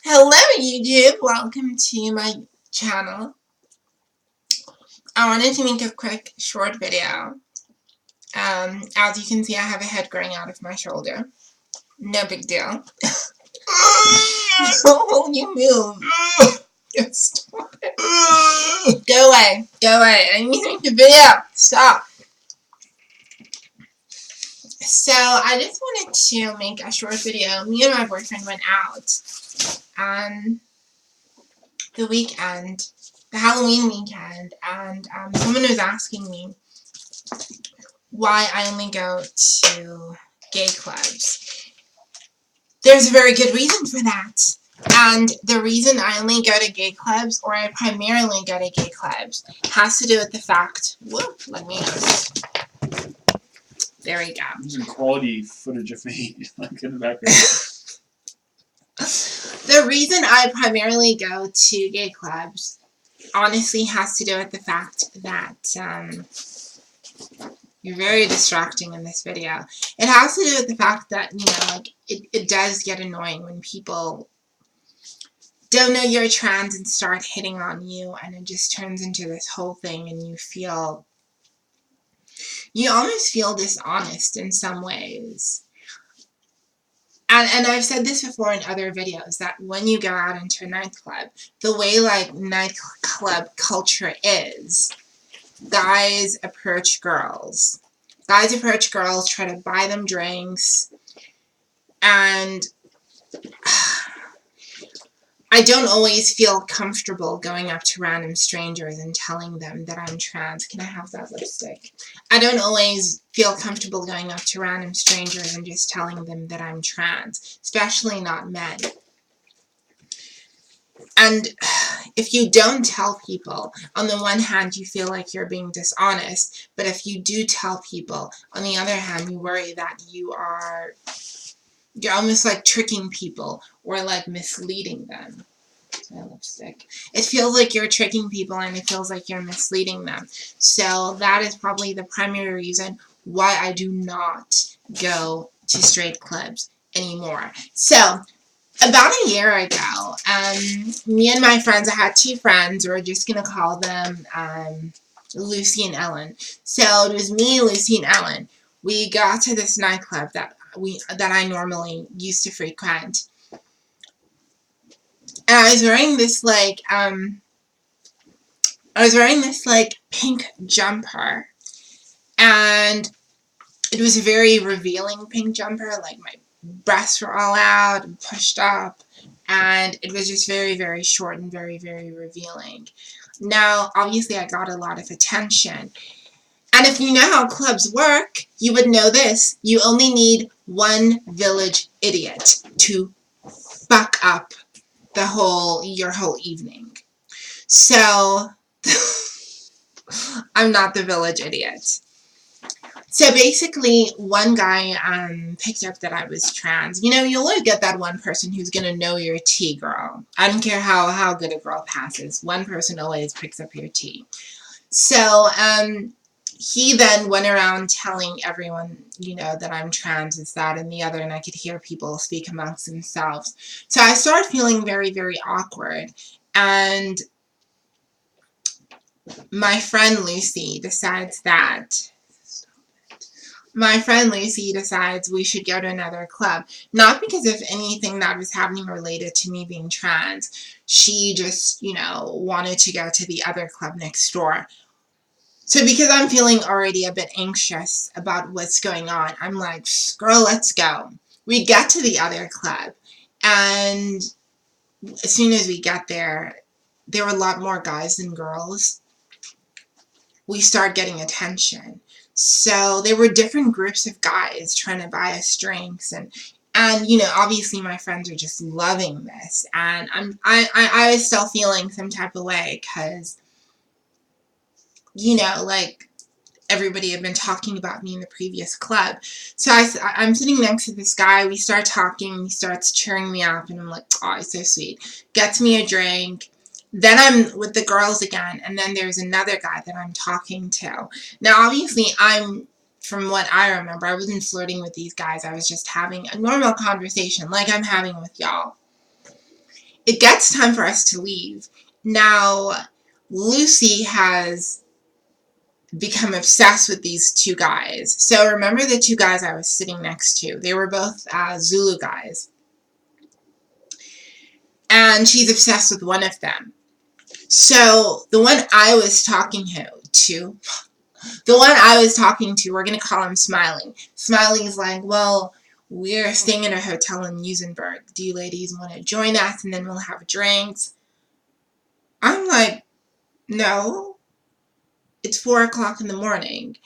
Hello YouTube, welcome to my channel. I wanted to make a quick short video. As you can see, I have a head growing out of my shoulder. No big deal. Oh, you move. Stop it. Go away, go away. I need to make a video. Stop. So I just wanted to make a short video. Me and my boyfriend went out on the weekend, the Halloween weekend, and someone was asking me why I only go to gay clubs. There's a very good reason for that. And the reason I only go to gay clubs, or I primarily go to gay clubs, has to do with the fact, whoop, let me know. There we go. Some quality footage of me like in the background. The reason I primarily go to gay clubs honestly has to do with the fact that you're very distracting in this video. It has to do with the fact that, you know, like, it does get annoying when people don't know you're trans and start hitting on you, and it just turns into this whole thing, and you almost feel dishonest in some ways. And I've said this before in other videos, that when you go out into a nightclub, the way, like, nightclub culture is, guys approach girls. Guys approach girls, try to buy them drinks, and I don't always feel comfortable going up to random strangers and telling them that I'm trans. Can I have that lipstick? I don't always feel comfortable going up to random strangers and just telling them that I'm trans, especially not men. And if you don't tell people, on the one hand, you feel like you're being dishonest, but if you do tell people, on the other hand, you worry that you're almost like tricking people or like misleading them. That's my lipstick. It feels like you're tricking people, and it feels like you're misleading them. So that is probably the primary reason why I do not go to straight clubs anymore. So about a year ago, me and my friends, I had two friends, we're just going to call them Lucy and Ellen. So it was me, Lucy, and Ellen. We got to this nightclub that I normally used to frequent. And I was wearing this, like, pink jumper. And it was a very revealing pink jumper, like my breasts were all out and pushed up, and it was just very, very short and very, very revealing. Now, obviously, I got a lot of attention, and if you know how clubs work, you would know this. You only need one village idiot to fuck up your whole evening. So, I'm not the village idiot. So basically, one guy picked up that I was trans. You know, you always get that one person who's going to know your tea, girl. I don't care how good a girl passes. One person always picks up your tea. So he then went around telling everyone, you know, that I'm trans, this, that, and the other, and I could hear people speak amongst themselves. So I started feeling very, very awkward. And my friend Lucy decides we should go to another club. Not because of anything that was happening related to me being trans. She just, you know, wanted to go to the other club next door. So because I'm feeling already a bit anxious about what's going on, I'm like, girl, let's go. We get to the other club, and as soon as we get there were a lot more guys than girls. We start getting attention. So there were different groups of guys trying to buy us drinks, and you know, obviously my friends are just loving this, and I was still feeling some type of way, because, you know, like, everybody had been talking about me in the previous club. So I'm sitting next to this guy. We start talking. He starts cheering me up, and I'm like, oh, he's so sweet. Gets me a drink. Then I'm with the girls again, and then there's another guy that I'm talking to. Now, obviously, from what I remember, I wasn't flirting with these guys. I was just having a normal conversation like I'm having with y'all. it gets time for us to leave. Now, Lucy has become obsessed with these two guys. So remember the two guys I was sitting next to? They were both Zulu guys. And she's obsessed with one of them. So the one I was talking to, we're going to call him Smiley. Smiley's like, well, we're staying in a hotel in Musenberg. Do you ladies want to join us and then we'll have drinks? I'm like, no, it's 4 o'clock in the morning.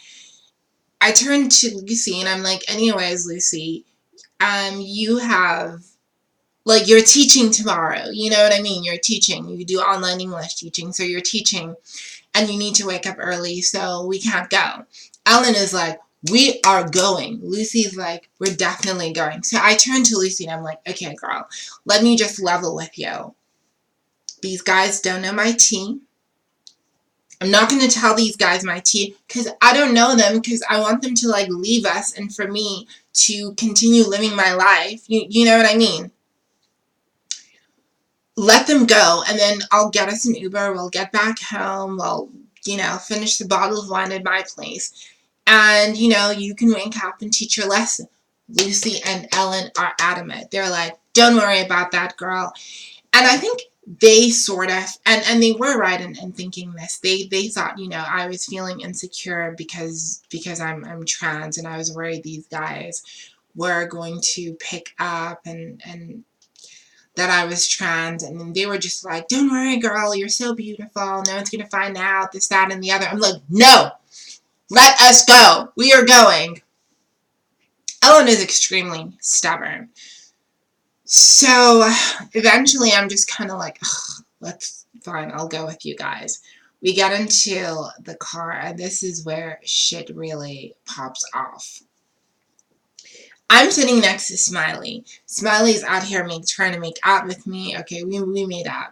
I turned to Lucy and I'm like, anyways, Lucy, you have, like, you're teaching tomorrow. You know what I mean? You're teaching. You do online English teaching, so you're teaching and you need to wake up early, so we can't go. Ellen is like, we are going. Lucy's like, we're definitely going. So I turned to Lucy and I'm like, okay, girl, let me just level with you. These guys don't know my tea. I'm not going to tell these guys my tea because I don't know them, because I want them to, like, leave us and for me to continue living my life. You know what I mean? Let them go, and then I'll get us an Uber. We'll get back home. We'll, finish the bottle of wine at my place. And, you can wake up and teach your lesson. Lucy and Ellen are adamant. They're like, don't worry about that, girl. And I think they sort of, and they were right in thinking this. They thought, I was feeling insecure because I'm trans, and I was worried these guys were going to pick up and that I was trans, and they were just like, don't worry, girl, you're so beautiful, no one's gonna find out, this, that, and the other. I'm like, no, let us go, we are going. Ellen is extremely stubborn. So eventually I'm just kind of like, fine, I'll go with you guys. We get into the car, and this is where shit really pops off. I'm sitting next to Smiley. Smiley's out here trying to make out with me. Okay, we made out,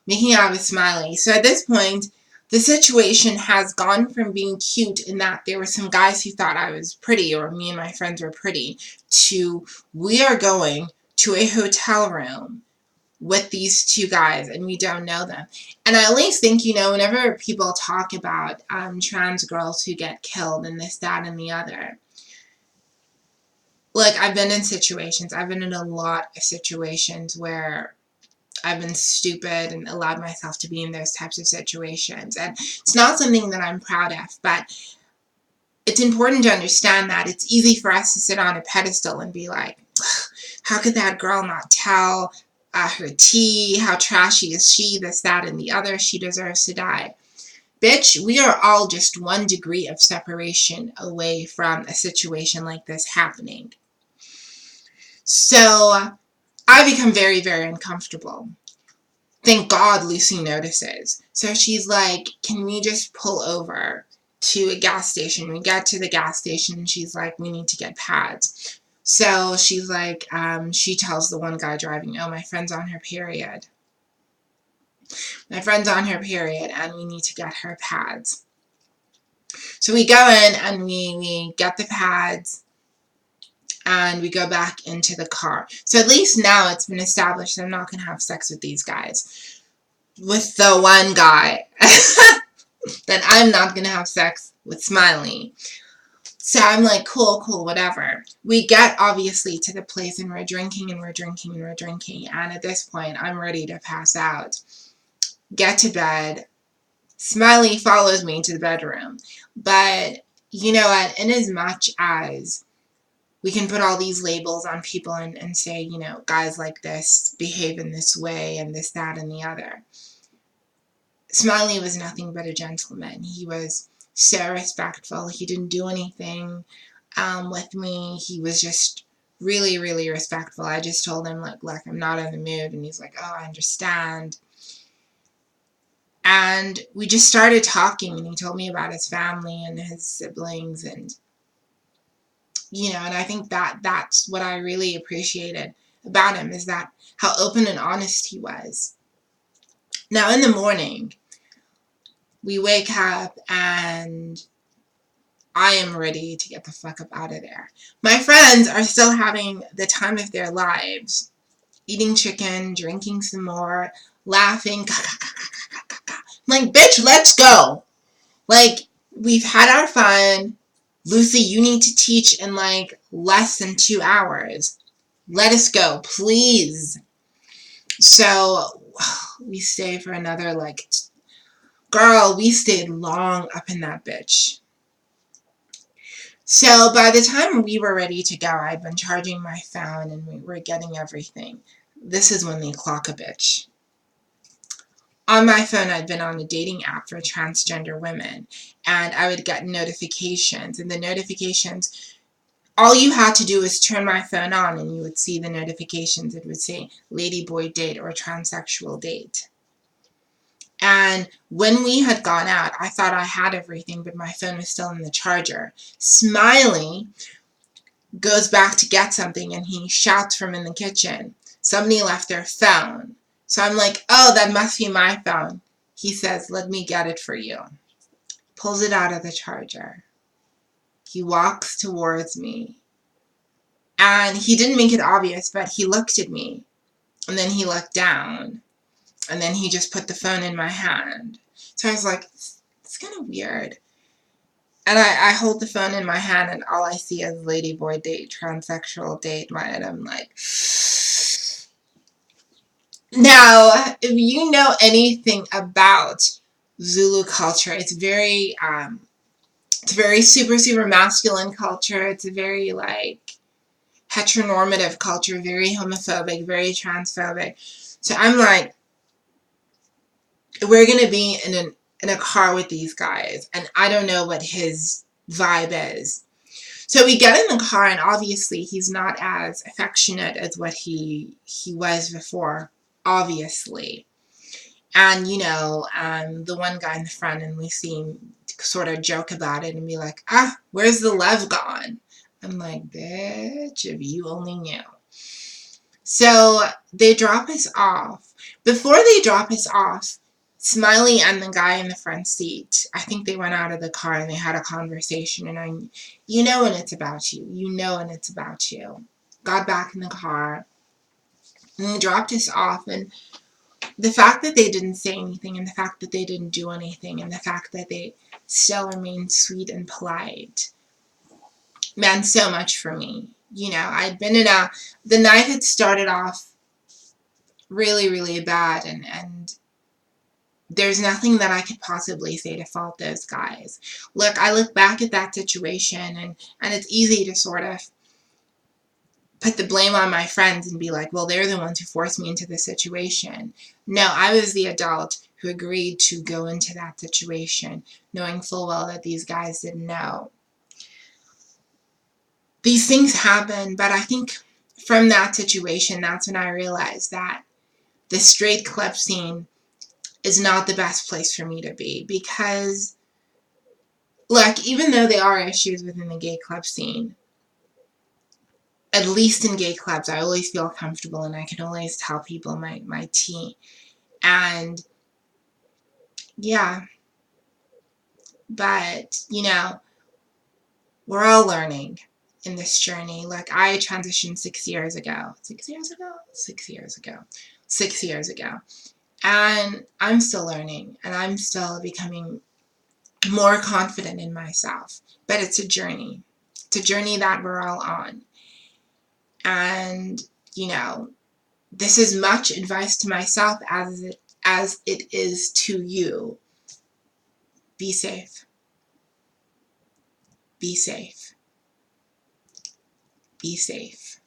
making out with Smiley. So at this point, the situation has gone from being cute in that there were some guys who thought I was pretty, or me and my friends were pretty, to we are going to a hotel room with these two guys and we don't know them. And I always think, whenever people talk about trans girls who get killed and this, that, and the other, like, I've been in a lot of situations where I've been stupid and allowed myself to be in those types of situations. And it's not something that I'm proud of, but it's important to understand that it's easy for us to sit on a pedestal and be like, how could that girl not tell her tea? How trashy is she? This, that, and the other. She deserves to die. Bitch, we are all just 1 degree of separation away from a situation like this happening. So I become very, very uncomfortable. Thank God Lucy notices. So she's like, can we just pull over to a gas station? We get to the gas station and she's like, we need to get pads. So she's like, she tells the one guy driving, oh, my friend's on her period. My friend's on her period and we need to get her pads. So we go in and we get the pads and we go back into the car. So at least now it's been established that I'm not going to have sex with these guys. With the one guy. That I'm not going to have sex with Smiley. So I'm like, cool, whatever. We get, obviously, to the place and we're drinking and we're drinking and we're drinking. And at this point, I'm ready to pass out. Get to bed. Smiley follows me to the bedroom. But, you know what? In as much as we can put all these labels on people and say, guys like this behave in this way and this, that, and the other. Smiley was nothing but a gentleman. He was so respectful. He didn't do anything with me. He was just really, really respectful. I just told him, like, look, I'm not in the mood. And he's like, oh, I understand. And we just started talking, and he told me about his family and his siblings. And, and I think that's what I really appreciated about him, is that how open and honest he was. Now, in the morning, we wake up and I am ready to get the fuck up out of there. My friends are still having the time of their lives. eating chicken, drinking some more, laughing. I'm like, bitch, let's go. Like, we've had our fun. Lucy, you need to teach in like less than 2 hours. Let us go, please. So we stay for another like, girl, we stayed long up in that bitch. So by the time we were ready to go, I'd been charging my phone and we were getting everything. This is when they clock a bitch. On my phone, I'd been on a dating app for transgender women, and I would get notifications. And the notifications, all you had to do was turn my phone on and you would see the notifications. It would say ladyboy date or transsexual date. And when we had gone out, I thought I had everything, but my phone was still in the charger. Smiley goes back to get something and he shouts from in the kitchen, somebody left their phone. So I'm like, oh, that must be my phone. He says, let me get it for you. Pulls it out of the charger. He walks towards me. And he didn't make it obvious, but he looked at me. And then he looked down. And then he just put the phone in my hand. So I was like, it's kind of weird. And I hold the phone in my hand and all I see is ladyboy date, transsexual date. And I'm like, now, if you know anything about Zulu culture, it's very super, super masculine culture. It's a very like heteronormative culture, very homophobic, very transphobic. So I'm like, we're gonna be in a car with these guys, and I don't know what his vibe is. So we get in the car, and obviously he's not as affectionate as what he was before, obviously. And the one guy in the front, and we see him sort of joke about it and be like, where's the love gone? I'm like, bitch, if you only knew. So they drop us off. Before they drop us off, Smiley and the guy in the front seat, I think they went out of the car and they had a conversation. And you know when it's about you. You know when it's about you. Got back in the car and they dropped us off. And the fact that they didn't say anything and the fact that they didn't do anything and the fact that they still remained sweet and polite meant so much for me. I'd been the night had started off really, really bad, and there's nothing that I could possibly say to fault those guys. Look, I look back at that situation, and it's easy to sort of put the blame on my friends and be like, well, they're the ones who forced me into this situation. No, I was the adult who agreed to go into that situation, knowing full well that these guys didn't know. These things happen, but I think from that situation, that's when I realized that the straight club scene is not the best place for me to be, because, look, even though there are issues within the gay club scene, at least in gay clubs, I always feel comfortable and I can always tell people my tea. And yeah, but we're all learning in this journey. Like, I transitioned 6 years ago. 6 years ago? 6 years ago. 6 years ago. And I'm still learning and I'm still becoming more confident in myself. But it's a journey. It's a journey that we're all on. And, this is much advice to myself as it is to you. Be safe. Be safe. Be safe.